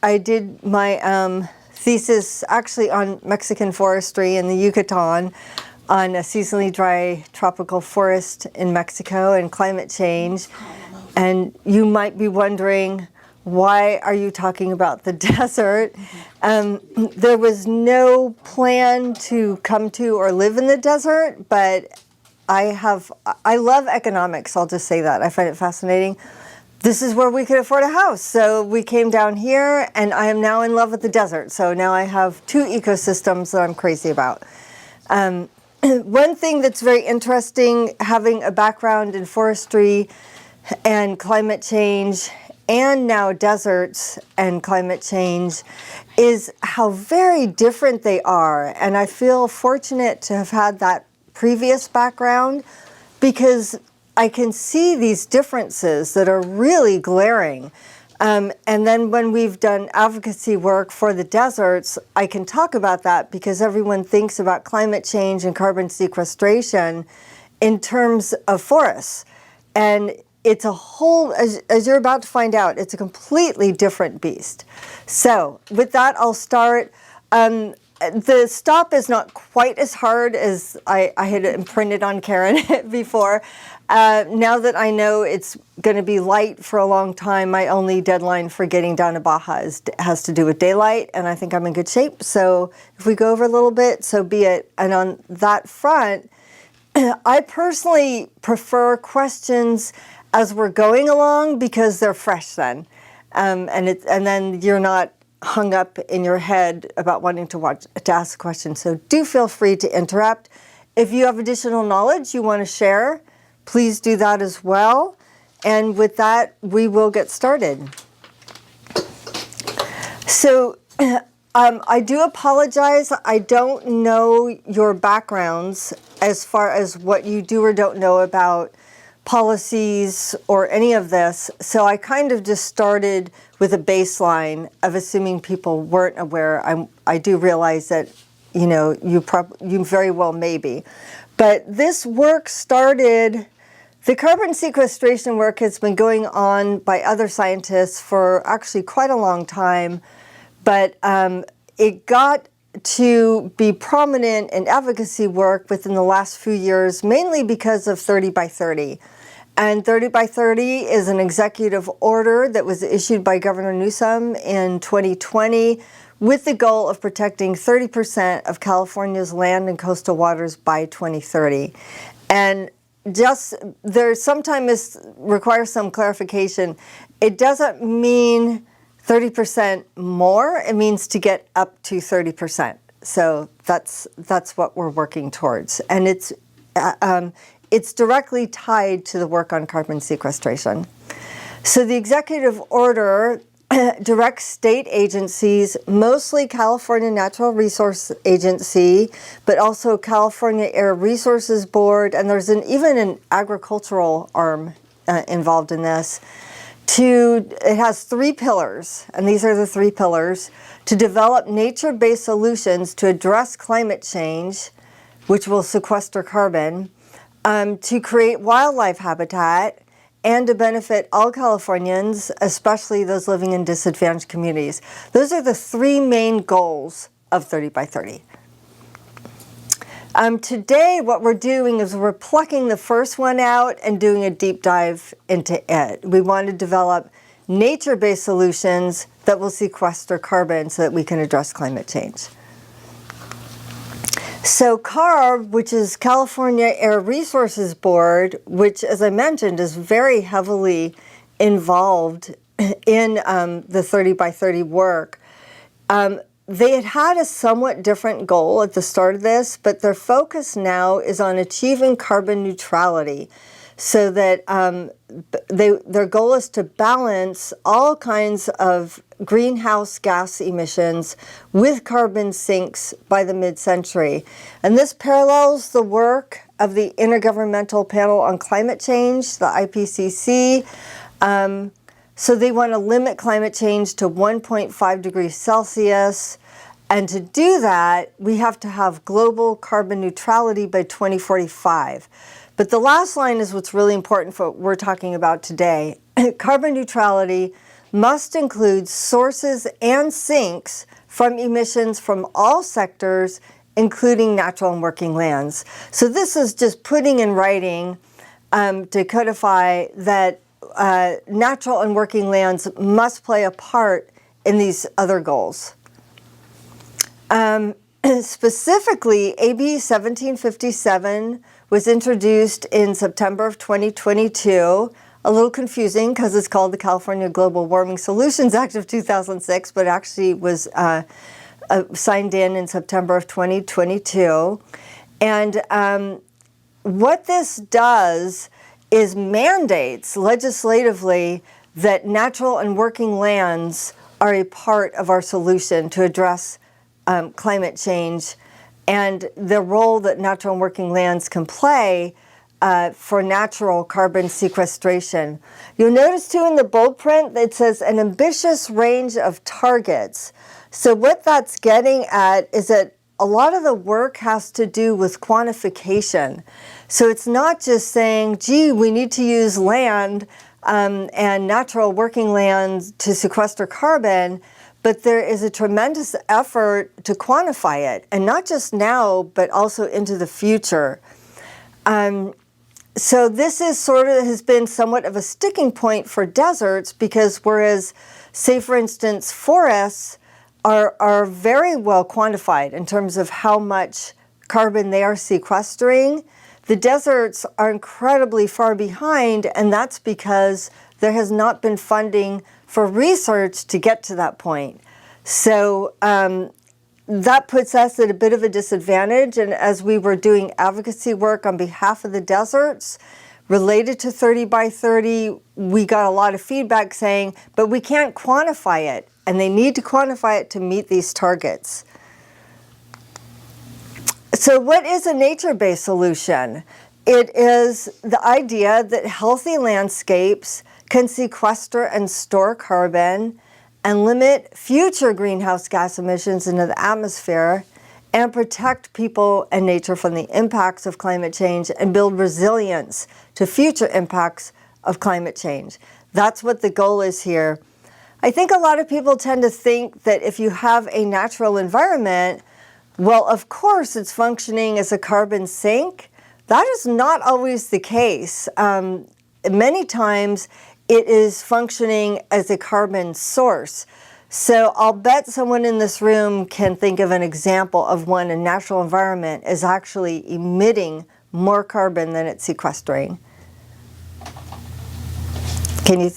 I did my thesis actually on Mexican forestry in the Yucatan, on a seasonally dry tropical forest in Mexico and climate change. And you might be wondering, why are you talking about the desert? There was no plan to come to or live in the desert, but I love economics, I'll just say that. I find it fascinating. This is where we could afford a house. So we came down here, and I am now in love with the desert. So now I have two ecosystems that I'm crazy about. One thing that's very interesting, having a background in forestry and climate change, and now deserts and climate change, is how very different they are. And I feel fortunate to have had that previous background, because I can see these differences that are really glaring. And then when we've done advocacy work for the deserts, I can talk about that, because everyone thinks about climate change and carbon sequestration in terms of forests. And it's a whole, as you're about to find out, it's a completely different beast. So with that, I'll start. The stop is not quite as hard as I had imprinted on Karen before. Now that I know it's going to be light for a long time, my only deadline for getting down to Baja has to do with daylight, and I think I'm in good shape. So if we go over a little bit, so be it. And on that front, I personally prefer questions as we're going along, because they're fresh then. And then you're not hung up in your head about wanting to ask a question. So do feel free to interrupt. If you have additional knowledge you want to share, please do that as well. And with that, we will get started. So I do apologize. I don't know your backgrounds as far as what you do or don't know about policies or any of this. So I kind of just started with a baseline of assuming people weren't aware. I do realize that, you know, you very well may be. But this work started, the carbon sequestration work has been going on by other scientists for actually quite a long time. But it got to be prominent in advocacy work within the last few years, mainly because of 30 by 30. And 30 by 30 is an executive order that was issued by Governor Newsom in 2020 with the goal of protecting 30% of California's land and coastal waters by 2030. And just, there sometimes requires some clarification. It doesn't mean 30% more, it means to get up to 30%. So that's what we're working towards. And it's directly tied to the work on carbon sequestration. So the executive order directs state agencies, mostly California Natural Resources Agency, but also California Air Resources Board, and there's even an agricultural arm involved in this. It has 3 pillars, and these are the 3 pillars: to develop nature-based solutions to address climate change, which will sequester carbon, to create wildlife habitat, and to benefit all Californians, especially those living in disadvantaged communities. Those are the 3 main goals of 30 by 30. Today, what we're doing is we're plucking the first one out and doing a deep dive into it. We want to develop nature-based solutions that will sequester carbon so that we can address climate change. So CARB, which is California Air Resources Board, which, as I mentioned, is very heavily involved in the 30 by 30 work, they had a somewhat different goal at the start of this, but their focus now is on achieving carbon neutrality, so that their goal is to balance all kinds of greenhouse gas emissions with carbon sinks by the mid-century. And this parallels the work of the Intergovernmental Panel on Climate Change, the IPCC. So they want to limit climate change to 1.5 degrees Celsius. And to do that, we have to have global carbon neutrality by 2045. But the last line is what's really important for what we're talking about today. Carbon neutrality must include sources and sinks from emissions from all sectors, including natural and working lands. So this is just putting in writing to codify that natural and working lands must play a part in these other goals. Specifically, AB 1757 was introduced in September of 2022. A little confusing because it's called the California Global Warming Solutions Act of 2006, but actually was signed in September of 2022. And what this does is mandates legislatively that natural and working lands are a part of our solution to address climate change and the role that natural and working lands can play for natural carbon sequestration. You'll notice too in the bold print that it says an ambitious range of targets. So what that's getting at is that a lot of the work has to do with quantification. So it's not just saying, gee, we need to use land and natural working land to sequester carbon, but there is a tremendous effort to quantify it, and not just now, but also into the future. So this is has been somewhat of a sticking point for deserts, because whereas, say for instance, forests are very well quantified in terms of how much carbon they are sequestering, the deserts are incredibly far behind, and that's because there has not been funding for research to get to that point. So that puts us at a bit of a disadvantage, and as we were doing advocacy work on behalf of the deserts related to 30 by 30, we got a lot of feedback saying, but we can't quantify it, and they need to quantify it to meet these targets. So what is a nature-based solution? It is the idea that healthy landscapes can sequester and store carbon and limit future greenhouse gas emissions into the atmosphere and protect people and nature from the impacts of climate change and build resilience to future impacts of climate change. That's what the goal is here. I think a lot of people tend to think that if you have a natural environment, well, of course it's functioning as a carbon sink. That is not always the case. Many times it is functioning as a carbon source. So I'll bet someone in this room can think of an example of when a natural environment is actually emitting more carbon than it's sequestering. Can you,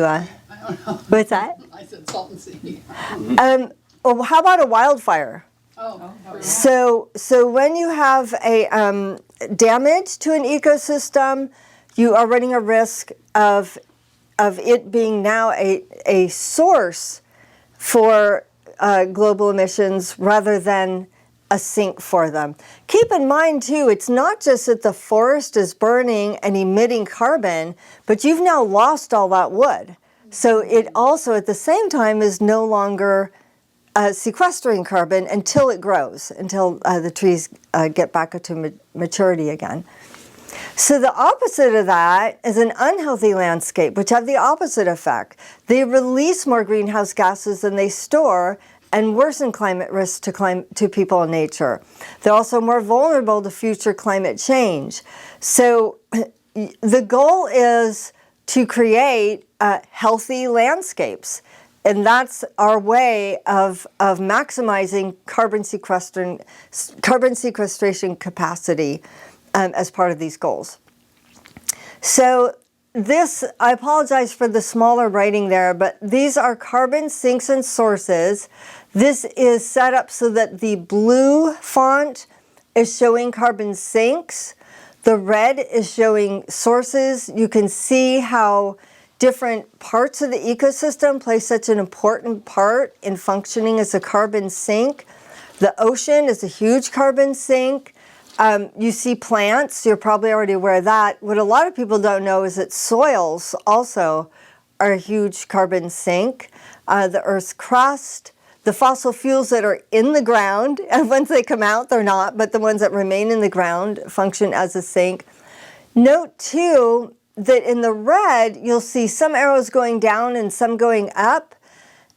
I don't know. What's that? I said salt and sea. Well, how about a wildfire? So when you have a damage to an ecosystem, you are running a risk of it being now a source for global emissions rather than a sink for them. Keep in mind too, it's not just that the forest is burning and emitting carbon, but you've now lost all that wood. So it also at the same time is no longer sequestering carbon until it grows, until the trees get back up to maturity again. So the opposite of that is an unhealthy landscape, which have the opposite effect. They release more greenhouse gases than they store and worsen climate risks to people and nature. They're also more vulnerable to future climate change. So the goal is to create healthy landscapes. And that's our way of maximizing carbon sequestration capacity as part of these goals. So this, I apologize for the smaller writing there, but these are carbon sinks and sources. This is set up so that the blue font is showing carbon sinks. The red is showing sources. You can see how different parts of the ecosystem play such an important part in functioning as a carbon sink. The ocean is a huge carbon sink. You see plants, you're probably already aware of that. What a lot of people don't know is that soils also are a huge carbon sink. The Earth's crust, the fossil fuels that are in the ground, and once they come out, they're not, but the ones that remain in the ground function as a sink. Note too, that in the red, you'll see some arrows going down and some going up.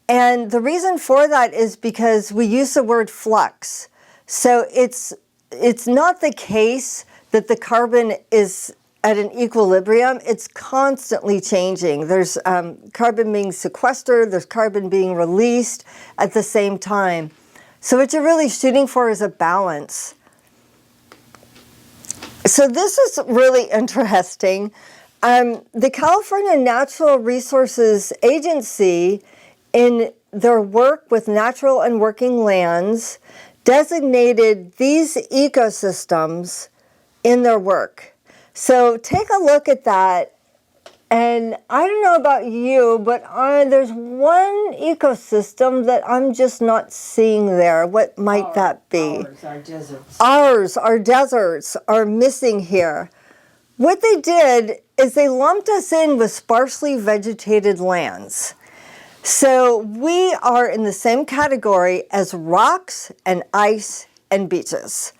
And the reason for that is because we use the word flux. So it's not the case that the carbon is at an equilibrium. It's constantly changing. There's carbon being sequestered, there's carbon being released at the same time. So what you're really shooting for is a balance. So this is really interesting. The California Natural Resources Agency, in their work with natural and working lands, designated these ecosystems in their work. So take a look at that. And I don't know about you, but there's one ecosystem that I'm just not seeing there. What might that be? Our deserts. Our deserts are missing here. What they did is they lumped us in with sparsely vegetated lands. So we are in the same category as rocks and ice and beaches.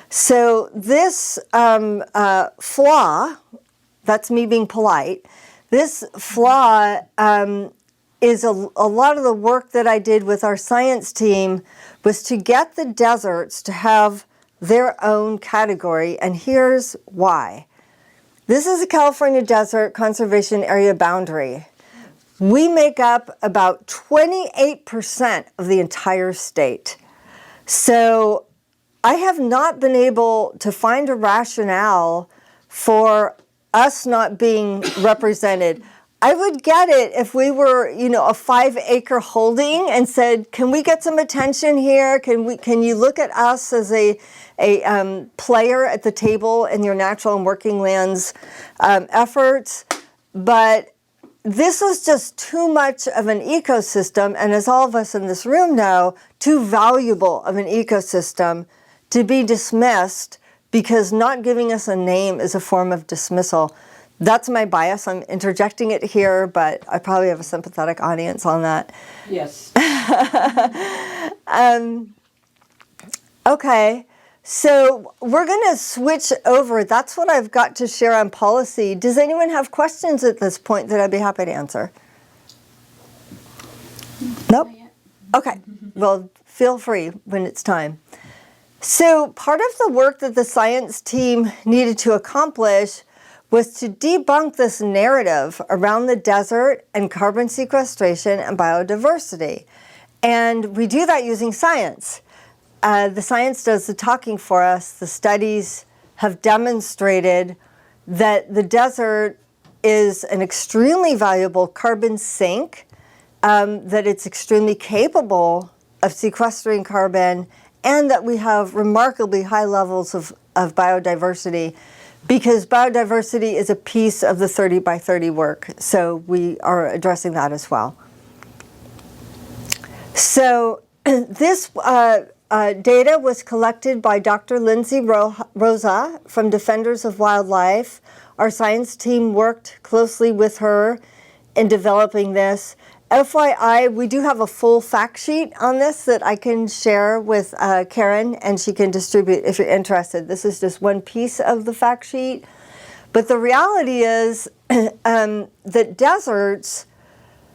So this flaw, that's me being polite, this flaw is a lot of the work that I did with our science team was to get the deserts to have their own category, and here's why. This is a California Desert Conservation Area boundary. We make up about 28% of the entire state. So I have not been able to find a rationale for us not being represented. I would get it if we were, a 5-acre holding and said, can we get some attention here? Can you look at us as a player at the table in your natural and working lands efforts? But this is just too much of an ecosystem, and as all of us in this room know, too valuable of an ecosystem to be dismissed, because not giving us a name is a form of dismissal. That's my bias. I'm interjecting it here, but I probably have a sympathetic audience on that. Yes. Okay, so we're going to switch over. That's what I've got to share on policy. Does anyone have questions at this point that I'd be happy to answer? Nope? Okay, well, feel free when it's time. So part of the work that the science team needed to accomplish was to debunk this narrative around the desert and carbon sequestration and biodiversity. And we do that using science. The science does the talking for us. The studies have demonstrated that the desert is an extremely valuable carbon sink, that it's extremely capable of sequestering carbon, and that we have remarkably high levels of biodiversity, because biodiversity is a piece of the 30 by 30 work. So we are addressing that as well. So this data was collected by Dr. Lindsay Rosa from Defenders of Wildlife. Our science team worked closely with her in developing this. FYI, we do have a full fact sheet on this that I can share with Karen, and she can distribute if you're interested. This is just one piece of the fact sheet. But the reality is that deserts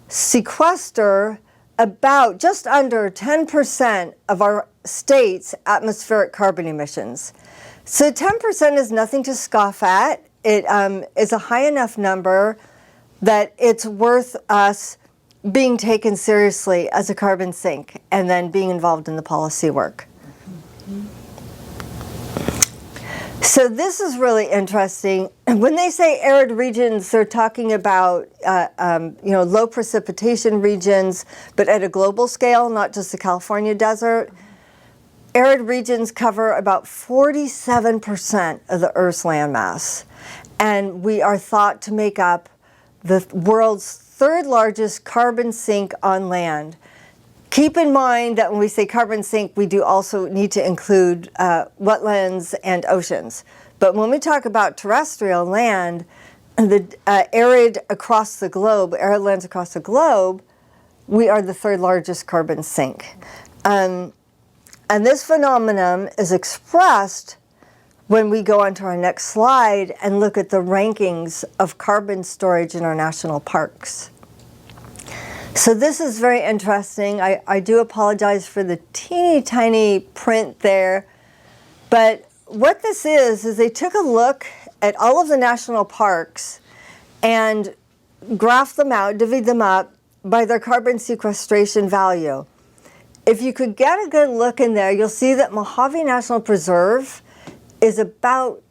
sequester about just under 10% of our state's atmospheric carbon emissions. So 10% is nothing to scoff at. It is a high enough number that it's worth us being taken seriously as a carbon sink and then being involved in the policy work. So this is really interesting. When they say arid regions, they're talking about low precipitation regions, but at a global scale, not just the California desert. Arid regions cover about 47% of the Earth's landmass, and we are thought to make up the world's third largest carbon sink on land. Keep in mind that when we say carbon sink, we do also need to include wetlands and oceans. But when we talk about terrestrial land, the arid across the globe, arid lands across the globe, we are the third largest carbon sink. And this phenomenon is expressed when we go on to our next slide and look at the rankings of carbon storage in our national parks. So this is very interesting. I do apologize for the teeny tiny print there, but what this is they took a look at all of the national parks and graphed them out, divvied them up by their carbon sequestration value. If you could get a good look in there, you'll see that Mojave National Preserve is about,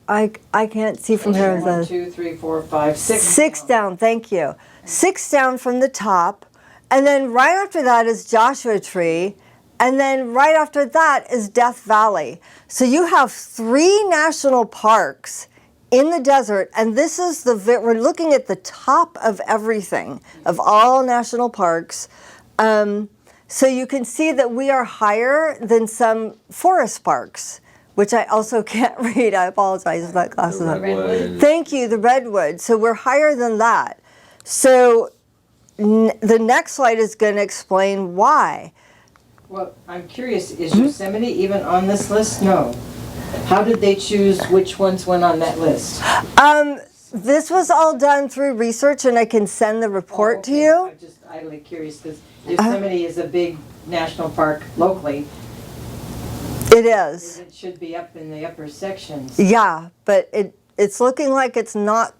I can't see from here. 1, 2, 3, 4, 5, 6. 6 down, thank you. 6 down from the top. And then right after that is Joshua Tree. And then right after that is Death Valley. So you have 3 national parks in the desert. And this is we're looking at the top of everything, of all national parks. So you can see that we are higher than some forest parks, which I also can't read. I apologize if that glasses up. Thank you, the redwood. So we're higher than that. So the next slide is going to explain why. Well, I'm curious, is Yosemite even on this list? No. How did they choose which ones went on that list? This was all done through research, and I can send the report to you. I'm just idly curious because Yosemite is a big national park locally. It is. It should be up in the upper sections. Yeah, but it's looking like it's not